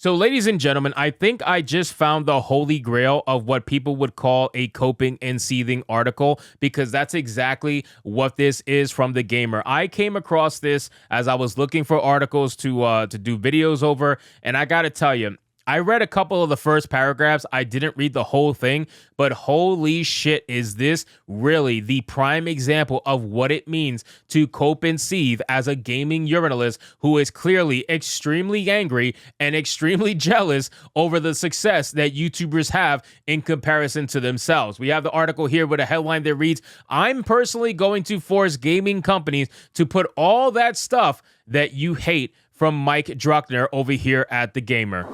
So, ladies and gentlemen, I think I just found the holy grail of what people would call a coping and seething article, because that's exactly what this is from The Gamer. I came across this as I was looking for articles to do videos over, and I gotta tell you, I read a couple of the first paragraphs. I didn't read the whole thing, but holy shit, is this really the prime example of what it means to cope and seethe as a gaming journalist who is clearly extremely angry and extremely jealous over the success that YouTubers have in comparison to themselves. We have the article here with a headline that reads, "I'm personally going to force gaming companies to put all that stuff that you hate," from Mike Druckner over here at The Gamer.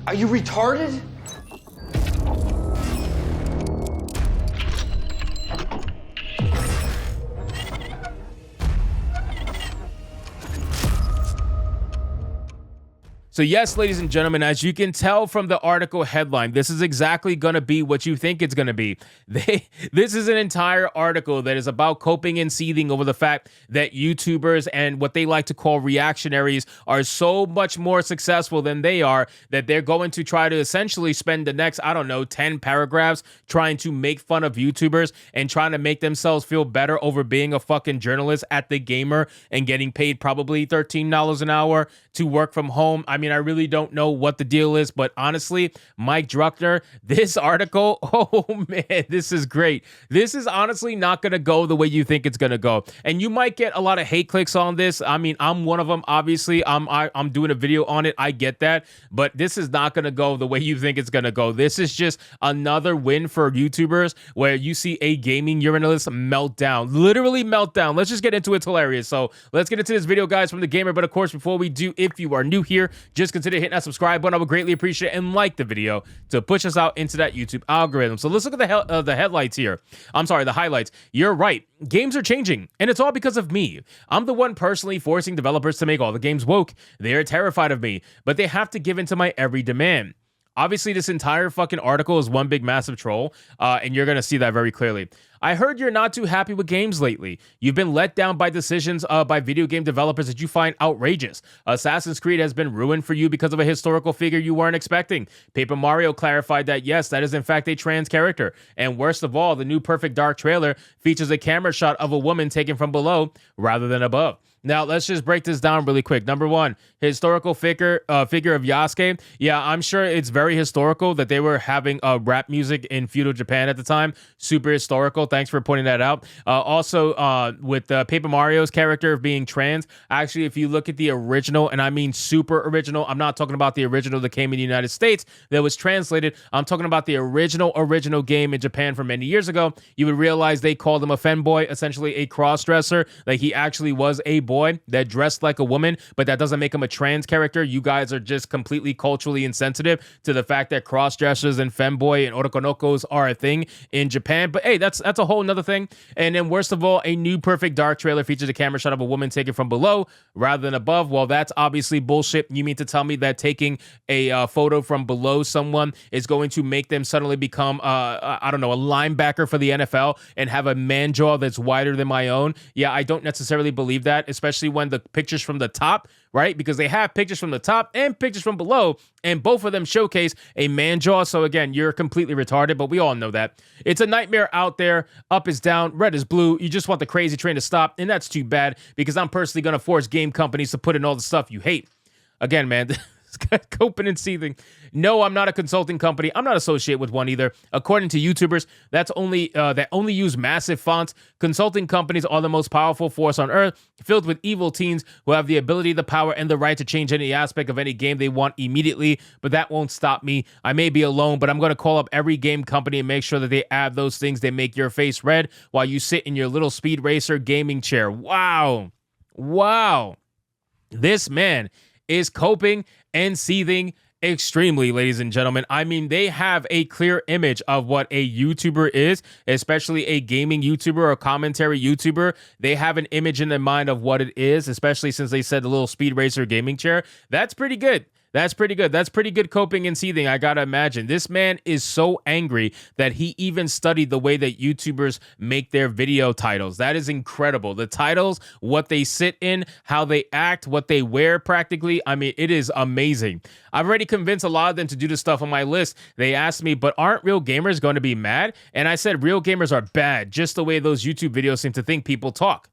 Are you retarded? So yes, ladies and gentlemen, as you can tell from the article headline, this is exactly going to be what you think it's going to be. This is an entire article that is about coping and seething over the fact that YouTubers and what they like to call reactionaries are so much more successful than they are, that they're going to try to essentially spend the next, 10 paragraphs trying to make fun of YouTubers and trying to make themselves feel better over being a fucking journalist at The Gamer and getting paid probably $13 an hour to work from home. I really don't know what the deal is, but honestly, Mike Druckner, this article, oh man, this is great. This is honestly not going to go the way you think it's going to go. And you might get a lot of hate clicks on this. I'm one of them, obviously. I'm doing a video on it. I get that, but this is not going to go the way you think it's going to go. This is just another win for YouTubers where you see a gaming journalist melt down, literally melt down. Let's just get into it. It's hilarious. So let's get into this video, guys, from The Gamer. But of course, before we do, if you are new here, just consider hitting that subscribe button. I would greatly appreciate it, and like the video to push us out into that YouTube algorithm. So let's look at the headlights here. I'm sorry, the highlights. You're right. Games are changing, and it's all because of me. I'm the one personally forcing developers to make all the games woke. They're terrified of me, but they have to give in to my every demand. Obviously, this entire fucking article is one big massive troll, and you're going to see that very clearly. I heard you're not too happy with games lately. You've been let down by decisions by video game developers that you find outrageous. Assassin's Creed has been ruined for you because of a historical figure you weren't expecting. Paper Mario clarified that, yes, that is in fact a trans character. And worst of all, the new Perfect Dark trailer features a camera shot of a woman taken from below rather than above. Now, let's just break this down really quick. Number one, historical figure of Yasuke. Yeah, I'm sure it's very historical that they were having rap music in feudal Japan at the time. Super historical. Thanks for pointing that out. Also, with Paper Mario's character being trans, actually, if you look at the original, and I mean super original, I'm not talking about the original that came in the United States that was translated. I'm talking about the original game in Japan from many years ago. You would realize they called him a femboy, essentially a cross-dresser. Like, he actually was a boy that dressed like a woman, but that doesn't make him a trans character. You guys are just completely culturally insensitive to the fact that cross-dressers and femboy and orokonokos are a thing in Japan. But hey, that's a whole nother thing. And then worst of all, a new Perfect Dark trailer features a camera shot of a woman taken from below rather than above. Well, that's obviously bullshit. You mean to tell me that taking a photo from below someone is going to make them suddenly become, a linebacker for the NFL and have a man jaw that's wider than my own? Yeah, I don't necessarily believe that, especially when the pictures from the top, right? Because they have pictures from the top and pictures from below, and both of them showcase a man jaw. So again, you're completely retarded, but we all know that. It's a nightmare out there. Up is down, red is blue. You just want the crazy train to stop, and that's too bad, because I'm personally going to force game companies to put in all the stuff you hate. Again, man, coping and seething. No, I'm not a consulting company. I'm not associated with one either. According to YouTubers, that only use massive fonts. Consulting companies are the most powerful force on earth, filled with evil teens who have the ability, the power, and the right to change any aspect of any game they want immediately. But that won't stop me. I may be alone, but I'm going to call up every game company and make sure that they add those things that make your face red while you sit in your little Speed Racer gaming chair. Wow. This man is coping and seething extremely, ladies and gentlemen. I mean, they have a clear image of what a YouTuber is, especially a gaming YouTuber or commentary YouTuber. They have an image in their mind of what it is, especially since they said the little Speed Racer gaming chair. That's pretty good. That's pretty good. That's pretty good coping and seething, I gotta imagine. This man is so angry that he even studied the way that YouTubers make their video titles. That is incredible. The titles, what they sit in, how they act, what they wear practically. I mean, it is amazing. I've already convinced a lot of them to do the stuff on my list. They asked me, but aren't real gamers going to be mad? And I said, real gamers are bad, just the way those YouTube videos seem to think people talk.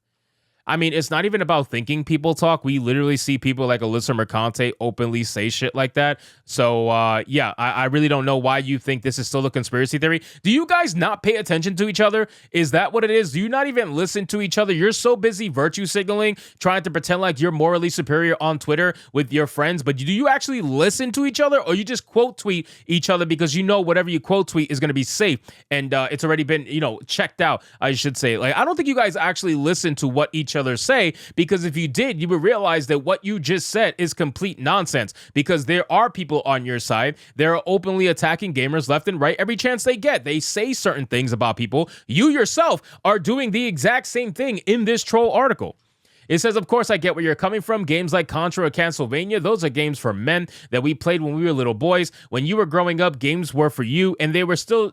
I mean, it's not even about thinking people talk. We literally see people like Alyssa Mercante openly say shit like that. So, yeah, I really don't know why you think this is still a conspiracy theory. Do you guys not pay attention to each other? Is that what it is? Do you not even listen to each other? You're so busy virtue signaling, trying to pretend like you're morally superior on Twitter with your friends. But do you actually listen to each other, or you just quote tweet each other because you know whatever you quote tweet is going to be safe and it's already been, checked out, I should say. Like, I don't think you guys actually listen to what each other say, because if you did, you would realize that what you just said is complete nonsense, because there are people on your side. They're openly attacking gamers left and right every chance they get. They say certain things about people. You yourself are doing the exact same thing in this troll article. It says, of course, I get where you're coming from. Games like Contra or Castlevania, those are games for men that we played when we were little boys. When you were growing up, games were for you, and they were still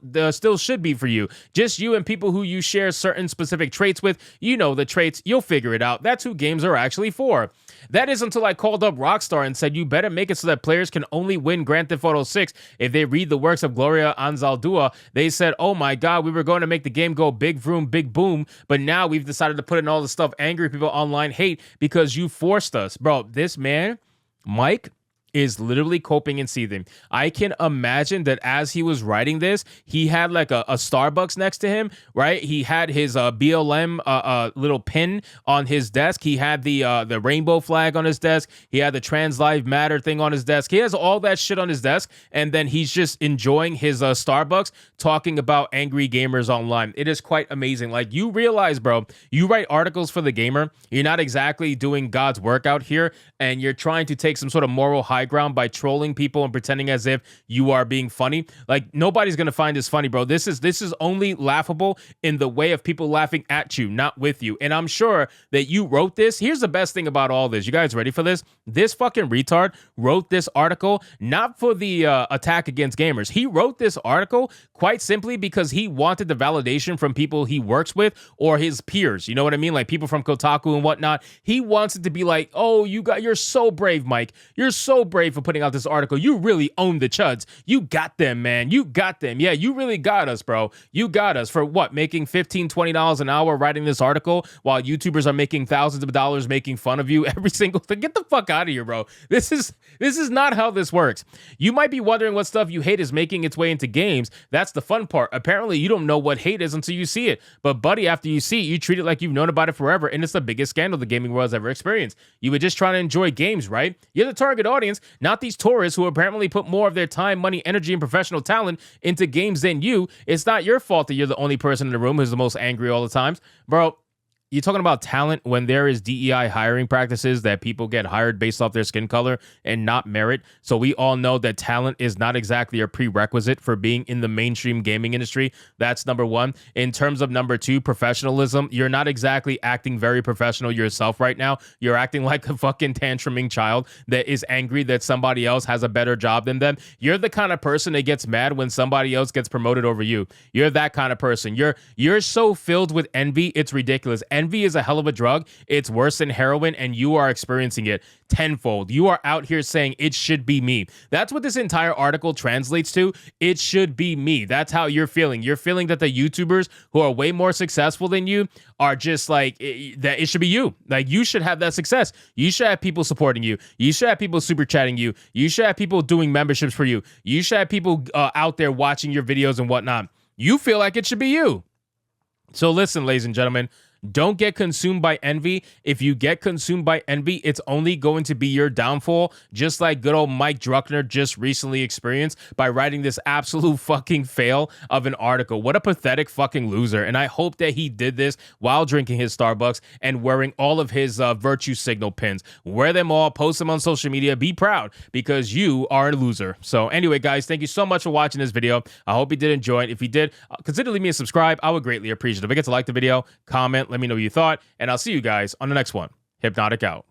should be for you. Just you and people who you share certain specific traits with. You know the traits. You'll figure it out. That's who games are actually for. That is until I called up Rockstar and said, you better make it so that players can only win Grand Theft Auto 6 if they read the works of Gloria Anzaldúa. They said, oh my God, we were going to make the game go big vroom, big boom, but now we've decided to put in all the stuff angry people online hate because you forced us. Bro, this man, Mike, is literally coping and seething. I can imagine that as he was writing this, he had like a Starbucks next to him, right? He had his BLM little pin on his desk. He had the rainbow flag on his desk. He had the Trans Lives Matter thing on his desk. He has all that shit on his desk, and then he's just enjoying his Starbucks, talking about angry gamers online. It is quite amazing. Like, you realize, bro, you write articles for the gamer. You're not exactly doing God's work out here, and you're trying to take some sort of moral high ground by trolling people and pretending as if you are being funny. Like, nobody's gonna find this funny, bro. This is only laughable in the way of people laughing at you, not with you. And I'm sure that you wrote this. Here's the best thing about all this. You guys ready for this? This fucking retard wrote this article not for the attack against gamers. He wrote this article quite simply because he wanted the validation from people he works with or his peers. You know what I mean? Like people from Kotaku and whatnot. He wants it to be like, oh, you're so brave, Mike. You're so brave for putting out this article. You really own the chuds. You got them, man. You got them. Yeah, you really got us, bro. You got us for what? Making $15, $20 an hour writing this article while YouTubers are making thousands of dollars making fun of you every single thing. Get the fuck out of here, bro. This is not how this works. You might be wondering what stuff you hate is making its way into games. That's the fun part. Apparently, you don't know what hate is until you see it. But buddy, after you see it, you treat it like you've known about it forever, and it's the biggest scandal the gaming world has ever experienced. You were just trying to enjoy games, right? You're the target audience, not these tourists who apparently put more of their time, money, energy, and professional talent into games than you. It's not your fault that you're the only person in the room who's the most angry all the times. Bro, you're talking about talent when there is DEI hiring practices that people get hired based off their skin color and not merit. So we all know that talent is not exactly a prerequisite for being in the mainstream gaming industry. That's number one. In terms of number two, professionalism, you're not exactly acting very professional yourself right now. You're acting like a fucking tantruming child that is angry that somebody else has a better job than them. You're the kind of person that gets mad when somebody else gets promoted over you. You're that kind of person. You're so filled with envy, it's ridiculous. Envy is a hell of a drug. It's worse than heroin, and you are experiencing it tenfold. You are out here saying it should be me. That's what this entire article translates to. It should be me. That's how you're feeling. You're feeling that the YouTubers who are way more successful than you are just like, that it should be you. Like, you should have that success. You should have people supporting you. You should have people super chatting you. You should have people doing memberships for you. You should have people out there watching your videos and whatnot. You feel like it should be you. So listen, ladies and gentlemen, don't get consumed by envy. If you get consumed by envy, it's only going to be your downfall, just like good old Mike Druckner just recently experienced by writing this absolute fucking fail of an article. What a pathetic fucking loser. And I hope that he did this while drinking his Starbucks and wearing all of his virtue signal pins. Wear them all, post them on social media, be proud, because you are a loser. So anyway, guys, thank you so much for watching this video. I hope you did enjoy it. If you did, consider leaving me a subscribe. I would greatly appreciate it. Don't forget to like the video, comment, let me know what you thought, and I'll see you guys on the next one. Hypnotic out.